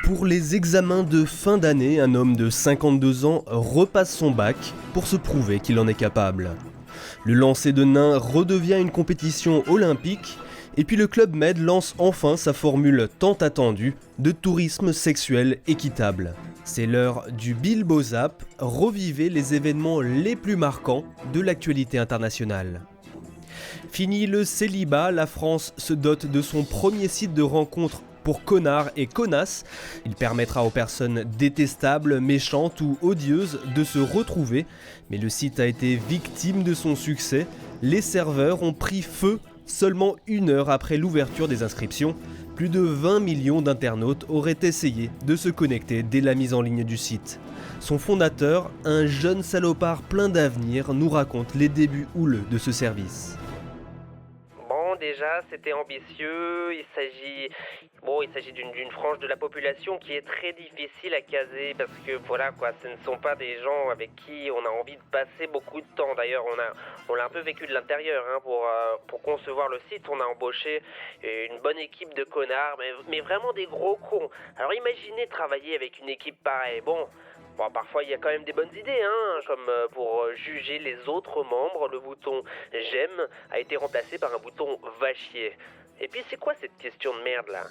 Pour les examens de fin d'année, un homme de 52 ans repasse son bac pour se prouver qu'il en est capable. Le lancer de nain redevient une compétition olympique, et puis le Club Med lance enfin sa formule tant attendue de tourisme sexuel équitable. C'est l'heure du Bilbo Zap, revivez les événements les plus marquants de l'actualité internationale. Fini le célibat, la France se dote de son premier site de rencontre pour connards et connasses. Il permettra aux personnes détestables, méchantes ou odieuses de se retrouver. Mais le site a été victime de son succès. Les serveurs ont pris feu seulement 1 heure après l'ouverture des inscriptions. Plus de 20 millions d'internautes auraient essayé de se connecter dès la mise en ligne du site. Son fondateur, un jeune salopard plein d'avenir, nous raconte les débuts houleux de ce service. Déjà, c'était ambitieux, il s'agit d'une frange de la population qui est très difficile à caser parce que voilà quoi, ce ne sont pas des gens avec qui on a envie de passer beaucoup de temps. D'ailleurs, on l'a un peu vécu de l'intérieur pour concevoir le site. On a embauché une bonne équipe de connards, mais vraiment des gros cons. Alors imaginez travailler avec une équipe pareille. Bon, parfois il y a quand même des bonnes idées, comme pour juger les autres membres, le bouton « j'aime » a été remplacé par un bouton « va chier ». Et puis c'est quoi cette question de merde là ?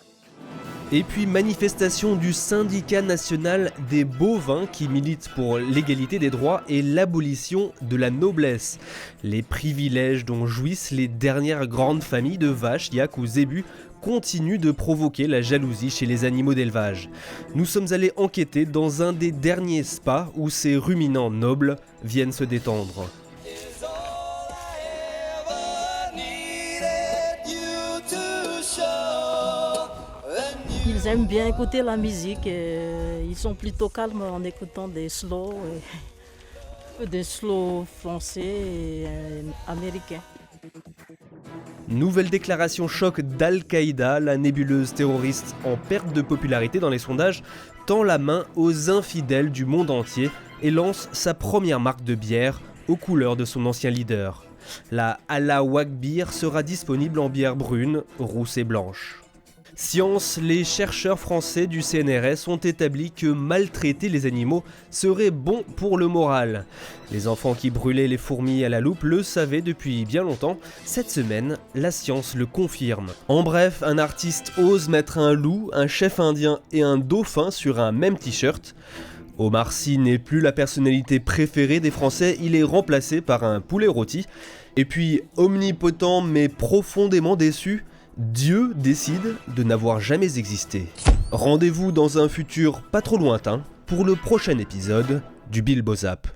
Et puis manifestation du syndicat national des bovins qui milite pour l'égalité des droits et l'abolition de la noblesse. Les privilèges dont jouissent les dernières grandes familles de vaches, yaks ou zébus continuent de provoquer la jalousie chez les animaux d'élevage. Nous sommes allés enquêter dans un des derniers spas où ces ruminants nobles viennent se détendre. Ils aiment bien écouter la musique, ils sont plutôt calmes en écoutant des slow français et américains. Nouvelle déclaration choc d'Al-Qaïda, la nébuleuse terroriste en perte de popularité dans les sondages tend la main aux infidèles du monde entier et lance sa première marque de bière aux couleurs de son ancien leader. La Allahu Akbar sera disponible en bière brune, rousse et blanche. Science, les chercheurs français du CNRS ont établi que maltraiter les animaux serait bon pour le moral. Les enfants qui brûlaient les fourmis à la loupe le savaient depuis bien longtemps. Cette semaine, la science le confirme. En bref, un artiste ose mettre un loup, un chef indien et un dauphin sur un même t-shirt. Omar Sy n'est plus la personnalité préférée des Français, il est remplacé par un poulet rôti. Et puis, omnipotent mais profondément déçu, Dieu décide de n'avoir jamais existé. Rendez-vous dans un futur pas trop lointain pour le prochain épisode du Bilbo Zap.